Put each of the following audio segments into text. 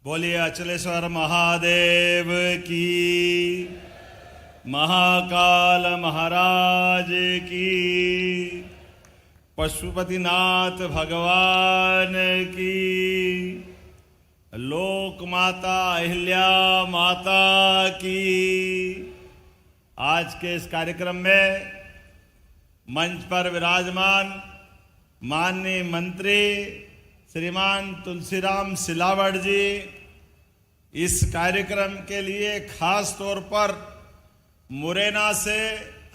बोलिए अचलेश्वर महादेव की, महाकाल महाराज की, पशुपतिनाथ भगवान की, लोक माता अहिल्या माता की। आज के इस कार्यक्रम में मंच पर विराजमान माननीय मंत्री श्रीमान तुलसीराम सिलावट जी इस कार्यक्रम के लिए खास तौर पर मुरैना से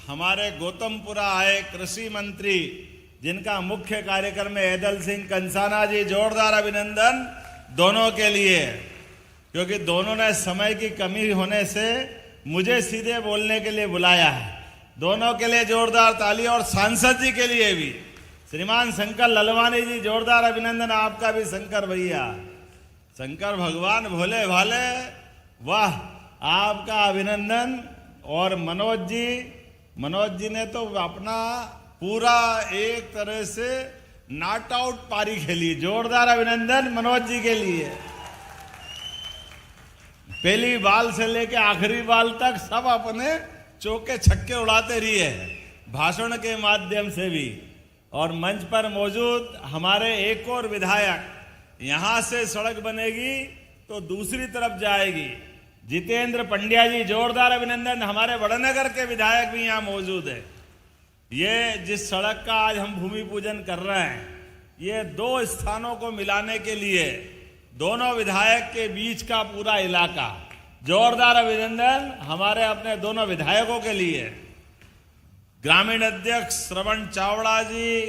हमारे गौतमपुरा आए कृषि मंत्री, जिनका मुख्य कार्यक्रम में ऐदल सिंह कंसाना जी, जोरदार अभिनंदन दोनों के लिए, क्योंकि दोनों ने समय की कमी होने से मुझे सीधे बोलने के लिए बुलाया है। दोनों के लिए जोरदार ताली, और सांसद जी के लिए भी श्रीमान शंकर ललवानी जी, जोरदार अभिनंदन आपका भी। शंकर भैया, शंकर भगवान भोले भाले, वाह, आपका अभिनंदन। और मनोज जी ने तो अपना पूरा एक तरह से नॉट आउट पारी खेली, जोरदार अभिनंदन मनोज जी के लिए। पहली बाल से लेके आखिरी बाल तक सब अपने चौके छक्के उड़ाते रही है, भाषण के माध्यम से भी। और मंच पर मौजूद हमारे एक और विधायक, यहां से सड़क बनेगी तो दूसरी तरफ जाएगी, जितेंद्र पंड्या जी, जोरदार अभिनंदन। हमारे बड़नगर के विधायक भी यहां मौजूद है। ये जिस सड़क का आज हम भूमि पूजन कर रहे हैं, ये दो स्थानों को मिलाने के लिए दोनों विधायक के बीच का पूरा इलाका, जोरदार अभिनंदन हमारे अपने दोनों विधायकों के लिए। ग्रामीण अध्यक्ष श्रवण चावड़ा जी,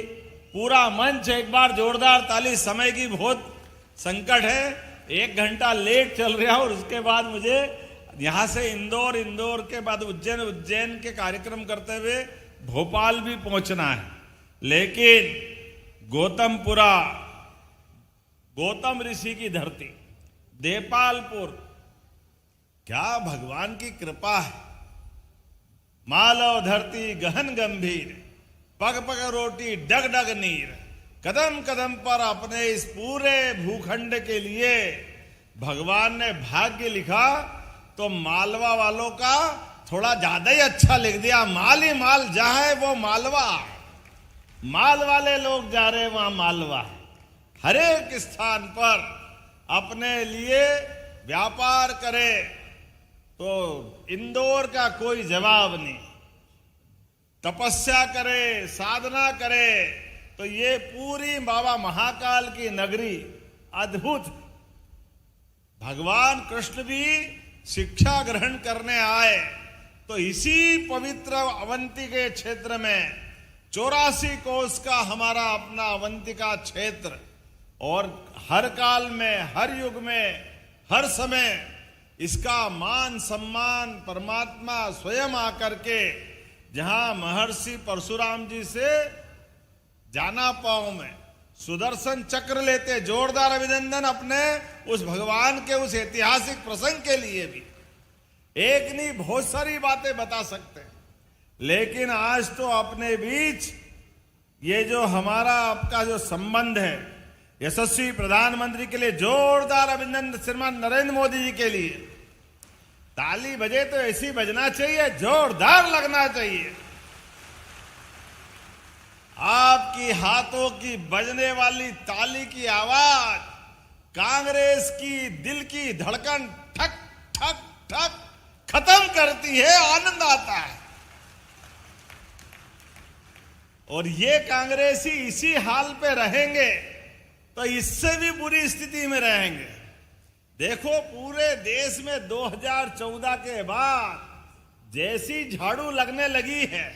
पूरा मंच एक बार जोरदार ताली। समय की बहुत संकट है, 1 घंटा लेट चल रहा और उसके बाद मुझे यहां से इंदौर के बाद उज्जैन के कार्यक्रम करते हुए भोपाल भी पहुंचना है। लेकिन गौतमपुरा, गौतम ऋषि की धरती, देपालपुर, क्या भगवान की कृपा है। मालव धरती गहन गंभीर, पग पग रोटी डग डग नीर, कदम कदम पर अपने इस पूरे भूखंड के लिए भगवान ने भाग्य लिखा तो मालवा वालों का थोड़ा ज्यादा ही अच्छा लिख दिया। माल ही माल, जहां है वो मालवा, माल वाले लोग जा रहे वहां मालवा। हर एक स्थान पर अपने लिए व्यापार करे तो इंदौर का कोई जवाब नहीं। तपस्या करे, साधना करे तो ये पूरी बाबा महाकाल की नगरी अद्भुत। भगवान कृष्ण भी शिक्षा ग्रहण करने आए तो इसी पवित्र अवंती के क्षेत्र में 84 कोस का हमारा अपना अवंती का क्षेत्र, और हर काल में, हर युग में, हर समय इसका मान सम्मान परमात्मा स्वयं आकर के, जहां महर्षि परशुराम जी से जाना पाओ में सुदर्शन चक्र लेते, जोरदार अभिनंदन अपने उस भगवान के उस ऐतिहासिक प्रसंग के लिए भी। एक नहीं, बहुत सारी बातें बता सकते हैं, लेकिन आज तो अपने बीच ये जो हमारा आपका जो संबंध है, यशस्वी प्रधानमंत्री के लिए जोरदार अभिनंदन। श्रीमान नरेंद्र मोदी जी के लिए ताली बजे तो ऐसी बजना चाहिए, जोरदार लगना चाहिए। आपकी हाथों की बजने वाली ताली की आवाज कांग्रेस की दिल की धड़कन ठक ठक ठक खत्म करती है, आनंद आता है। और ये कांग्रेसी इसी हाल पे रहेंगे तो इससे भी बुरी स्थिति में रहेंगे। देखो, पूरे देश में 2014 के बाद जैसी झाड़ू लगने लगी है,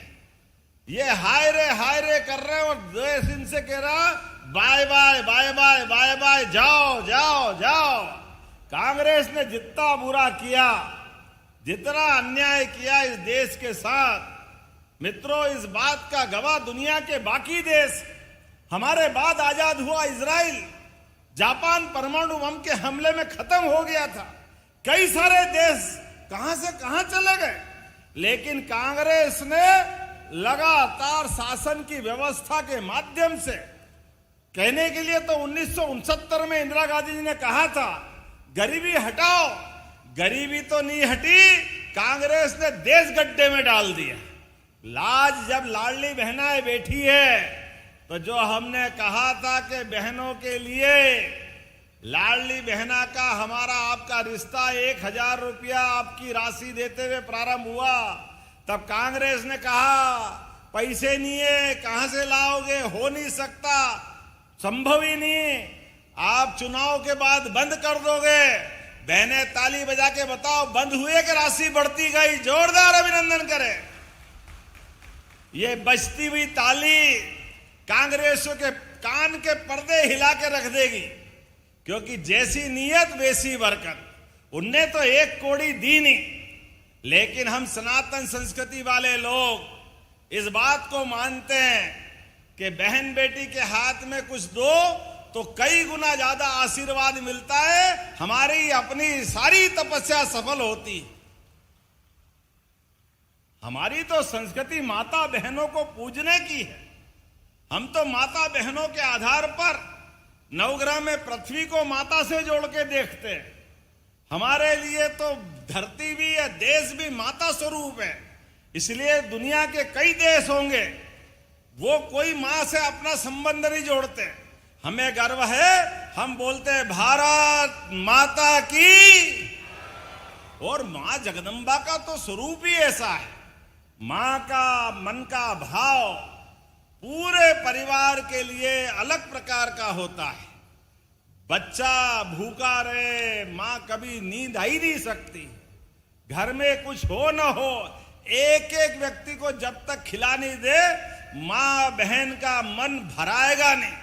ये हाय रे कर रहे हैं और देश इनसे कह रहा bye bye bye bye bye bye, जाओ जाओ जाओ। कांग्रेस ने जितना बुरा किया, जितना अन्याय किया इस देश के साथ, मित्रों, इस बात का गवाह दुनिया के बाकी देश। हमारे बाद आजाद हुआ इजराइल, जापान परमाणु बम के हमले में खत्म हो गया था। कई सारे देश कहां से कहां चले गए, लेकिन कांग्रेस ने लगातार शासन की व्यवस्था के माध्यम से, कहने के लिए तो 1969 में इंदिरा गांधी जी ने कहा था गरीबी हटाओ। गरीबी तो नहीं हटी, कांग्रेस ने देश गड्ढे में डाल दिया। लाज जब लाडली बहनाएं बैठी है, तो जो हमने कहा था कि बहनों के लिए लाडली बहना का हमारा आपका रिश्ता 1000 रुपया आपकी राशि देते हुए प्रारंभ हुआ, तब कांग्रेस ने कहा पैसे नहीं है, कहां से लाओगे, हो नहीं सकता, संभव ही नहीं, आप चुनाव के बाद बंद कर दोगे। बहने ताली बजा के बताओ, बंद हुए कि राशि बढ़ती गई? जोरदार अभिनंदन करें। ये बजती हुई ताली कांग्रेसियों के कान के पर्दे हिला के रख देगी, क्योंकि जैसी नीयत वैसी बरकत। उनने तो 1 कौड़ी दी नहीं, लेकिन हम सनातन संस्कृति वाले लोग इस बात को मानते हैं कि बहन बेटी के हाथ में कुछ दो तो कई गुना ज्यादा आशीर्वाद मिलता है, हमारी अपनी सारी तपस्या सफल होती। हमारी तो संस्कृति माता बहनों को पूजने की है। हम तो माता बहनों के आधार पर नवग्रह में पृथ्वी को माता से जोड़ के देखते हैं। हमारे लिए तो धरती भी है, देश भी माता स्वरूप है। इसलिए दुनिया के कई देश होंगे, वो कोई मां से अपना संबंध नहीं जोड़ते। हमें गर्व है, हम बोलते हैं भारत माता की। और मां जगदम्बा का तो स्वरूप ही ऐसा है। मां का मन का भाव पूरे परिवार के लिए अलग प्रकार का होता है। बच्चा भूखा रहे, मां कभी नींद आ ही नहीं सकती। घर में कुछ हो न हो, एक एक व्यक्ति को जब तक खिला नहीं दे, मां बहन का मन भराएगा नहीं।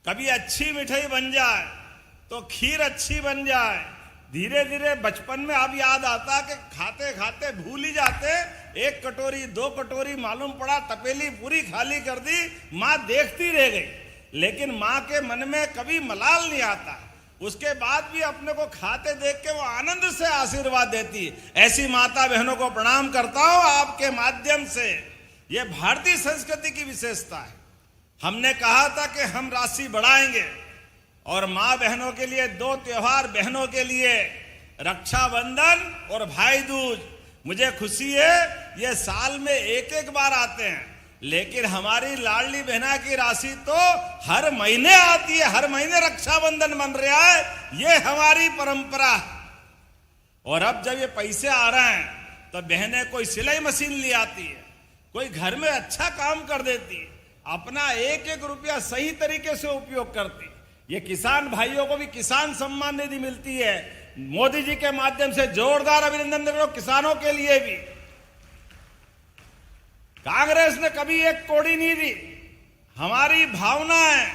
कभी अच्छी मिठाई बन जाए तो खीर अच्छी बन जाए, धीरे धीरे बचपन में अब याद आता कि खाते खाते भूल ही जाते, 1 कटोरी 2 कटोरी मालूम पड़ा तपेली पूरी खाली कर दी, मां देखती रह गई। लेकिन मां के मन में कभी मलाल नहीं आता। उसके बाद भी अपने को खाते देख के वो आनंद से आशीर्वाद देती। ऐसी माता बहनों को प्रणाम करता हूं आपके माध्यम से। ये भारतीय संस्कृति की विशेषता है। हमने कहा था कि हम राशि बढ़ाएंगे, और मां बहनों के लिए 2 त्योहार बहनों के लिए, रक्षाबंधन और भाई दूज। मुझे खुशी है ये साल में एक बार आते हैं, लेकिन हमारी लाडली बहना की राशि तो हर महीने आती है। हर महीने रक्षाबंधन बन रहा है, ये हमारी परंपरा है। और अब जब ये पैसे आ रहे हैं तो बहनें कोई सिलाई मशीन ले आती है, कोई घर में अच्छा काम कर देती है, अपना 1-1 रुपया सही तरीके से उपयोग करती। ये किसान भाइयों को भी किसान सम्मान निधि मिलती है, मोदी जी के माध्यम से। जोरदार अभिनंदन करो किसानों के लिए भी। कांग्रेस ने कभी 1 कौड़ी नहीं दी। हमारी भावना है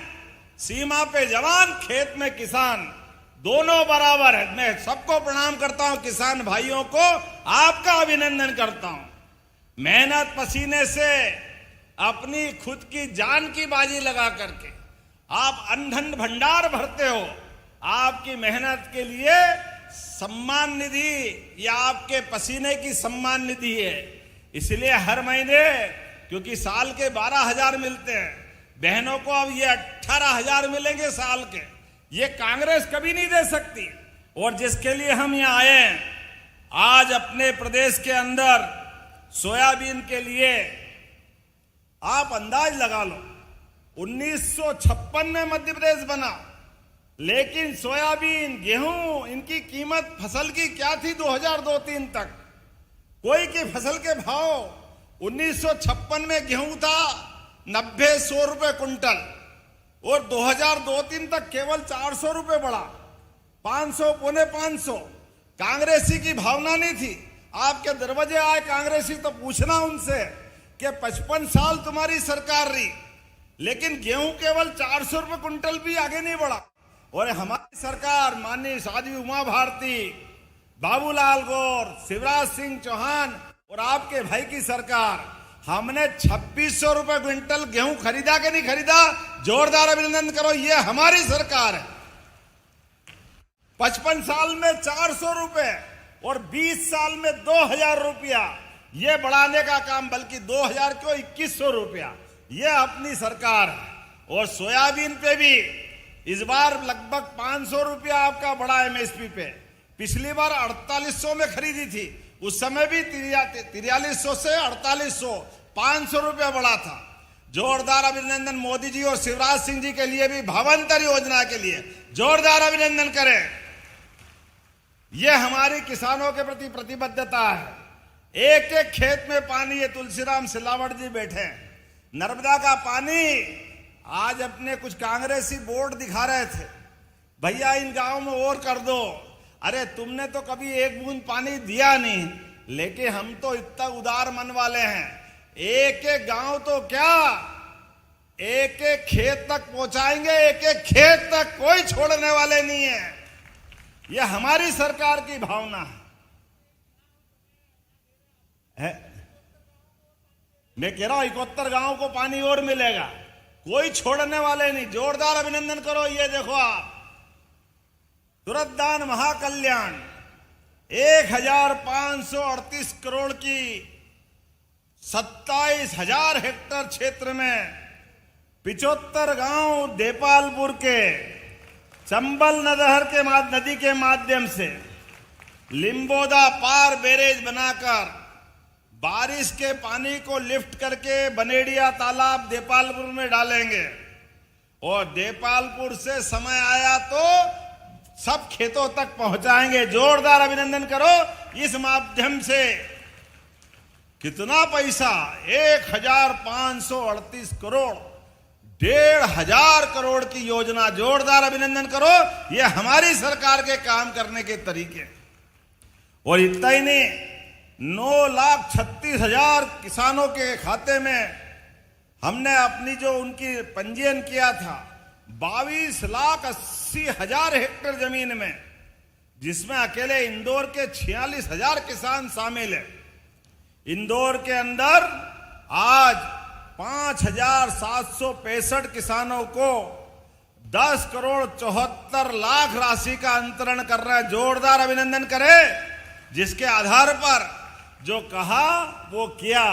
सीमा पे जवान, खेत में किसान, दोनों बराबर है। मैं सबको प्रणाम करता हूं, किसान भाइयों को आपका अभिनंदन करता हूं। मेहनत पसीने से अपनी खुद की जान की बाजी लगा करके आप अंधन भंडार भरते हो। आपकी मेहनत के लिए सम्मान निधि या आपके पसीने की सम्मान निधि है। इसलिए हर महीने, क्योंकि साल के 12,000 मिलते हैं, बहनों को अब ये 18,000 मिलेंगे साल के। ये कांग्रेस कभी नहीं दे सकती। और जिसके लिए हम यहाँ आए हैं, आज अपने प्रदेश के अंदर सोयाबीन के लिए आप अंदाज लगा लो, 1956 में मध्य प्रदेश बना, लेकिन सोयाबीन गेहूं इनकी कीमत फसल की क्या थी 2002-03 तक। कोई की फसल के भाव 1956 में गेहूं था 90-100 रुपए कुंटल, और 2002-03 तक केवल 400 रुपए बढ़ा, 500 पौने 500। कांग्रेसी की भावना नहीं थी। आपके दरवाजे आए कांग्रेसी तो पूछना उनसे कि 55 साल तुम्हारी सरकार रही, लेकिन गेहूं केवल 400 रुपए कुंटल भी आगे नहीं बढ़ा। और हमारी सरकार माननीय साध्वी उमा भारती, बाबूलाल गौर, शिवराज सिंह चौहान और आपके भाई की सरकार, हमने 2600 रुपए क्विंटल गेहूं खरीदा कि नहीं खरीदा? जोरदार अभिनंदन करो, ये हमारी सरकार है। 55 साल में 400 रुपए और 20 साल में 2000 रुपया, ये बढ़ाने का काम, बल्कि 2000 क्यों 2100 रुपया, ये अपनी सरकार है। और सोयाबीन पे भी इस बार लगभग 500 रुपया आपका बढ़ा एमएसपी पे। पिछली बार 4800 में खरीदी थी, उस समय भी 4300 से 4800, 500 रुपया बढ़ा था। जोरदार अभिनंदन मोदी जी और शिवराज सिंह जी के लिए भी भावांतर योजना के लिए जोरदार अभिनंदन करें। यह हमारी किसानों के प्रति प्रतिबद्धता है। एक एक खेत में पानी, ये तुलसीराम सिलावट जी बैठे हैं, नर्मदा का पानी। आज अपने कुछ कांग्रेसी बोर्ड दिखा रहे थे, भैया इन गांव में और कर दो। अरे तुमने तो कभी एक बूंद पानी दिया नहीं, लेकिन हम तो इतना उदार मन वाले हैं, एक एक गांव तो क्या, एक एक खेत तक पहुंचाएंगे, एक एक खेत तक कोई छोड़ने वाले नहीं है। यह हमारी सरकार की भावना है। मैं कह रहा हूं 71 गांव को पानी और मिलेगा, कोई छोड़ने वाले नहीं। जोरदार अभिनंदन करो। ये देखो आप, तुरंत दान महाकल्याण 1538 करोड़ की 27,000 हेक्टेयर क्षेत्र में 75 गांव देपालपुर के चंबल नदी के माध्यम से लिम्बोदा पार बैरेज बनाकर बारिश के पानी को लिफ्ट करके बनेड़िया तालाब देपालपुर में डालेंगे। और देपालपुर से समय आया तो सब खेतों तक पहुंचाएंगे। जोरदार अभिनंदन करो। इस माध्यम से कितना पैसा, 1538 करोड़, 1,500 करोड़ की योजना। जोरदार अभिनंदन करो। यह हमारी सरकार के काम करने के तरीके। और इतना ही नहीं, 9,36,000 किसानों के खाते में हमने अपनी जो उनकी पंजीयन किया था 22,80,000 हेक्टेयर जमीन में, जिसमें अकेले इंदौर के 46,000 किसान शामिल है। इंदौर के अंदर आज 5,765 किसानों को 10 करोड़ 74 लाख राशि का अंतरण कर रहे हैं। जोरदार अभिनंदन करें। जिसके आधार पर जो कहा वो किया।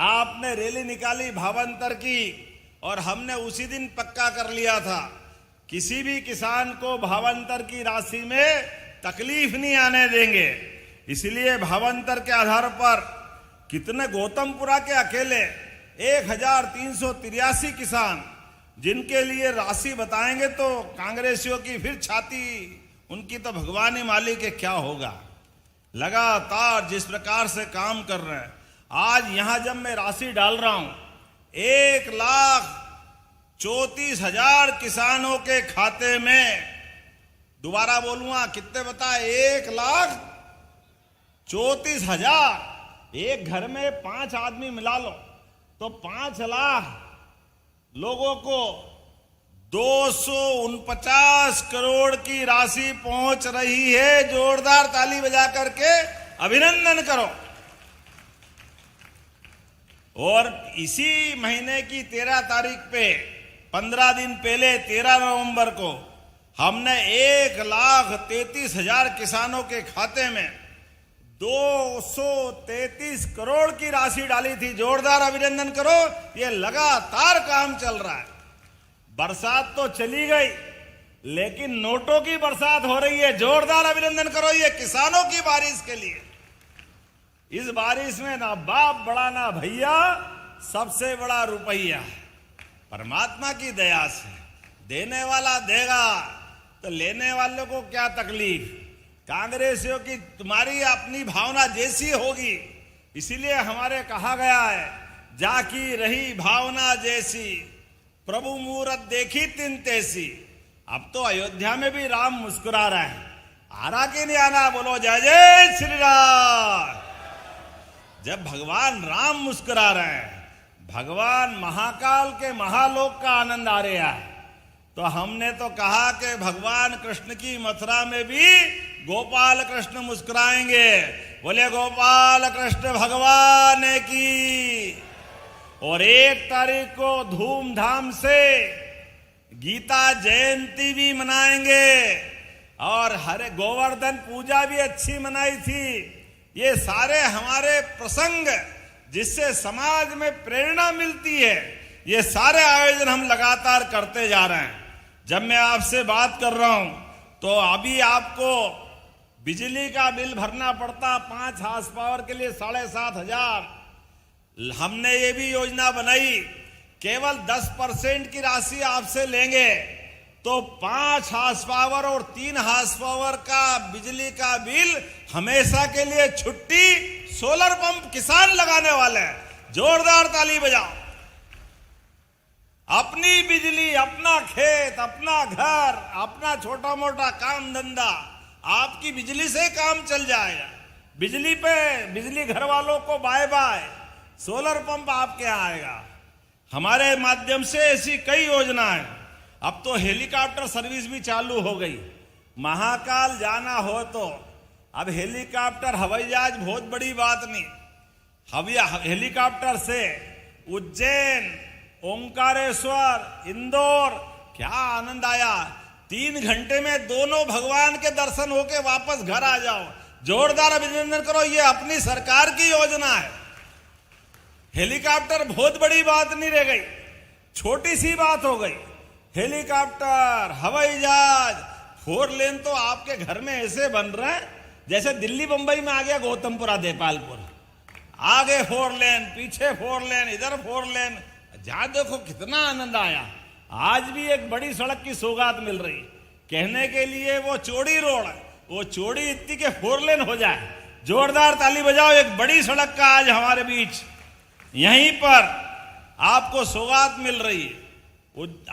आपने रैली निकाली भावांतर की, और हमने उसी दिन पक्का कर लिया था, किसी भी किसान को भावांतर की राशि में तकलीफ नहीं आने देंगे। इसलिए भावांतर के आधार पर कितने, गौतमपुरा के अकेले 1,383 किसान, जिनके लिए राशि बताएंगे तो कांग्रेसियों की फिर छाती, उनकी तो भगवान ही मालिक है क्या होगा। लगातार जिस प्रकार से काम कर रहे हैं, आज यहां जब मैं राशि डाल रहा हूं 1,34,000 किसानों के खाते में, दोबारा बोलूंगा कितने बताए, 1,34,000। एक घर में 5 आदमी मिला लो तो 5 लाख लोगों को 249 करोड़ की राशि पहुंच रही है। जोरदार ताली बजा करके अभिनंदन करो। और इसी महीने की 13 तारीख पे, 15 दिन पहले 13 नवंबर को हमने 1,33,000 किसानों के खाते में 233 करोड़ की राशि डाली थी। जोरदार अभिनंदन करो। ये लगातार काम चल रहा है। बरसात तो चली गई, लेकिन नोटों की बरसात हो रही है। जोरदार अभिनंदन करो ये किसानों की बारिश के लिए। इस बारिश में ना बाप बड़ा ना भैया, सबसे बड़ा रुपया। परमात्मा की दया से देने वाला देगा, तो लेने वालों को क्या तकलीफ। कांग्रेसियों की तुम्हारी अपनी भावना जैसी होगी, इसीलिए हमारे कहा गया है, जाकी रही भावना जैसी, प्रभु मूरत देखी तिन तैसी। अब तो अयोध्या में भी राम मुस्कुरा रहा है। आरा के नहीं आना, बोलो जय जय श्री राम। जब भगवान राम मुस्कुरा रहे हैं, भगवान महाकाल के महालोक का आनंद आ रहा है, तो हमने तो कहा कि भगवान कृष्ण की मथुरा में भी गोपाल कृष्ण मुस्कुराएंगे। बोले गोपाल कृष्ण भगवान की। और 1 तारीख को धूमधाम से गीता जयंती भी मनाएंगे, और हरे गोवर्धन पूजा भी अच्छी मनाई थी। ये सारे हमारे प्रसंग जिससे समाज में प्रेरणा मिलती है, ये सारे आयोजन हम लगातार करते जा रहे हैं। जब मैं आपसे बात कर रहा हूं तो अभी आपको बिजली का बिल भरना पड़ता 5 हार्स पावर के लिए 7,500। हमने ये भी योजना बनाई, केवल 10% की राशि आपसे लेंगे तो 5 हार्स पावर और 3 हार्स पावर का बिजली का बिल हमेशा के लिए छुट्टी। सोलर पंप किसान लगाने वाले हैं, जोरदार ताली बजाओ। अपनी बिजली, अपना खेत, अपना घर, अपना छोटा मोटा काम धंधा, आपकी बिजली से काम चल जाएगा। बिजली पे, बिजली घर वालों को बाय बाय, सोलर पंप आपके यहाँ आएगा। हमारे माध्यम से ऐसी कई योजनाएं। अब तो हेलीकॉप्टर सर्विस भी चालू हो गई। महाकाल जाना हो तो अब हेलीकॉप्टर, हवाई जहाज बहुत बड़ी बात नहीं। हेलीकॉप्टर से उज्जैन, ओंकारेश्वर, इंदौर, क्या आनंद आया। 3 घंटे में दोनों भगवान के दर्शन होके वापस घर आ जाओ। जोरदार अभिनंदन करो, ये अपनी सरकार की योजना है। हेलीकॉप्टर बहुत बड़ी बात नहीं रह गई, छोटी सी बात हो गई। हेलीकॉप्टर, हवाई जहाज, 4 लेन तो आपके घर में ऐसे बन रहे हैं जैसे दिल्ली बंबई में आ गया गौतमपुरा देपालपुर। आगे 4 लेन, पीछे 4 लेन, इधर 4 लेन। जहां देखो कितना आनंद आया। आज भी एक बड़ी सड़क की सौगात मिल रही, कहने के लिए वो चौड़ी रोड, वो चौड़ी इतनी के 4 लेन हो जाए। जोरदार ताली बजाओ। एक बड़ी सड़क का आज हमारे बीच यहीं पर आपको सौगात मिल रही है।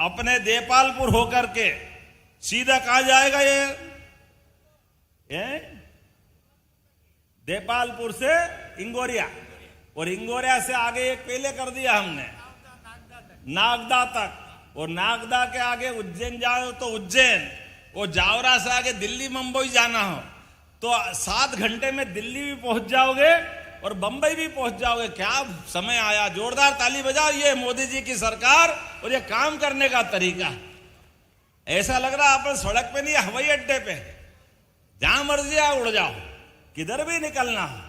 अपने देपालपुर होकर के सीधा कहां जाएगा ये देपालपुर से इंगोरिया, और इंगोरिया से आगे एक पहले कर दिया हमने नागदा तक, और नागदा के आगे उज्जैन जाओ तो उज्जैन, और जावरा से आगे दिल्ली मुंबई जाना हो तो 7 घंटे में दिल्ली भी पहुंच जाओगे और बंबई भी पहुंच जाओगे। क्या समय आया। जोरदार ताली बजाओ। ये मोदी जी की सरकार और ये काम करने का तरीका। ऐसा लग रहा अपन सड़क पे नहीं, हवाई अड्डे पे, जहां मर्जी आ उड़ जाओ, किधर भी निकलना हो।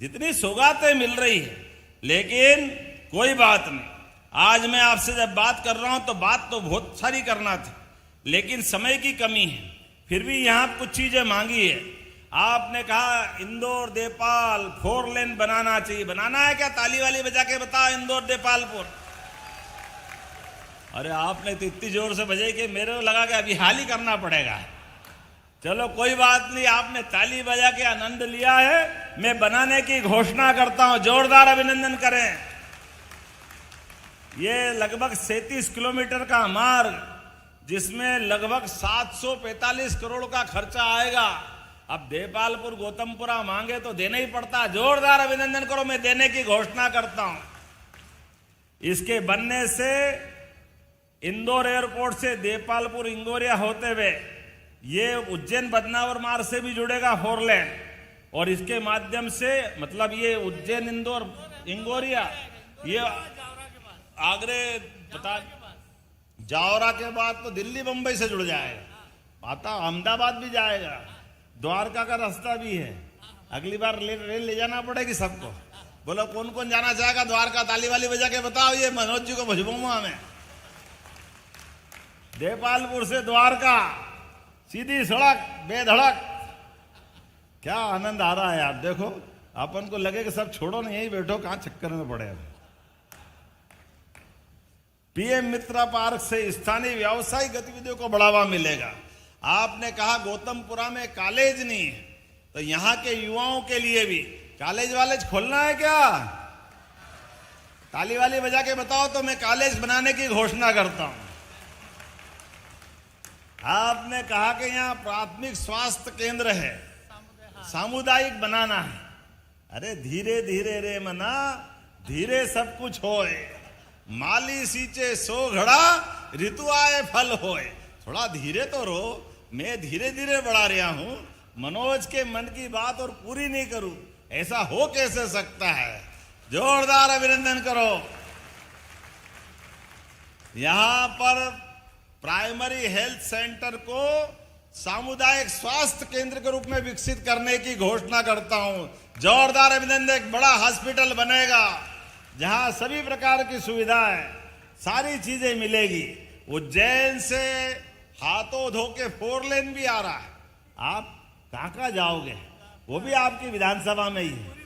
जितनी सौगातें मिल रही है, लेकिन कोई बात नहीं। आज मैं आपसे जब बात कर रहा हूं तो बात तो बहुत सारी करना थी, लेकिन समय की कमी है। फिर भी यहां कुछ चीजें मांगी है। आपने कहा इंदौर देपाल 4 लेन बनाना चाहिए। बनाना है क्या? ताली वाली बजा के बताओ। इंदौर देपालपुर। अरे आपने तो इतनी जोर से बजाई कि मेरे को लगा कि अभी हाल ही करना पड़ेगा। चलो कोई बात नहीं, आपने ताली बजा के आनंद लिया है। मैं बनाने की घोषणा करता हूं। जोरदार अभिनंदन करें। ये लगभग 37 किलोमीटर का मार्ग, जिसमें लगभग 745 करोड़ का खर्चा आएगा। अब देपालपुर गौतमपुरा मांगे तो देना ही पड़ता। जोरदार अभिनंदन करो। मैं देने की घोषणा करता हूं। इसके बनने से इंदौर एयरपोर्ट से देपालपुर इंगोरिया होते हुए ये उज्जैन बदनावर मार्ग से भी जुड़ेगा 4 लेन, और इसके माध्यम से मतलब ये उज्जैन इंदौर इंगोरिया, ये आगरे बता जावरा के बाद तो दिल्ली मुंबई से जुड़ जाएगा। आता अहमदाबाद भी जाएगा, द्वारका का रास्ता भी है। अगली बार रेल ले जाना पड़ेगी सबको। बोलो कौन कौन जाना चाहेगा द्वारका? ताली वाली बजा के बताओ। ये मनोज जी को भुजबूंगा मैं। देपालपुर से द्वारका सीधी सड़क बेधड़क। क्या आनंद आ रहा है यार। देखो अपन को लगे कि सब छोड़ो ना, यहीं बैठो, कहां चक्कर में पड़े। पीएम मित्र पार्क से स्थानीय व्यावसायिक गतिविधियों को बढ़ावा मिलेगा। आपने कहा गौतमपुरा में कॉलेज नहीं है, तो यहां के युवाओं के लिए भी कॉलेज वालेज खोलना है क्या? ताली वाली बजा के बताओ तो मैं कॉलेज बनाने की घोषणा करता हूं। आपने कहा कि यहां प्राथमिक स्वास्थ्य केंद्र है, सामुदायिक बनाना है। अरे धीरे धीरे रे मना, धीरे सब कुछ होए। माली सींचे सो घड़ा, ऋतु आए फल होए। थोड़ा धीरे तो रो। मैं धीरे धीरे बढ़ा रहा हूं। मनोज के मन की बात और पूरी नहीं करूं, ऐसा हो कैसे सकता है? जोरदार अभिनंदन करो। यहां पर प्राइमरी हेल्थ सेंटर को सामुदायिक स्वास्थ्य केंद्र के रूप में विकसित करने की घोषणा करता हूं। जोरदार अभिनंदन। एक बड़ा हॉस्पिटल बनेगा जहां सभी प्रकार की सुविधाएं, सारी चीजें मिलेगी। उज्जैन से हाथों धो के 4 लेन भी आ रहा है, आप कहाँ जाओगे? वो भी आपकी विधानसभा में ही है।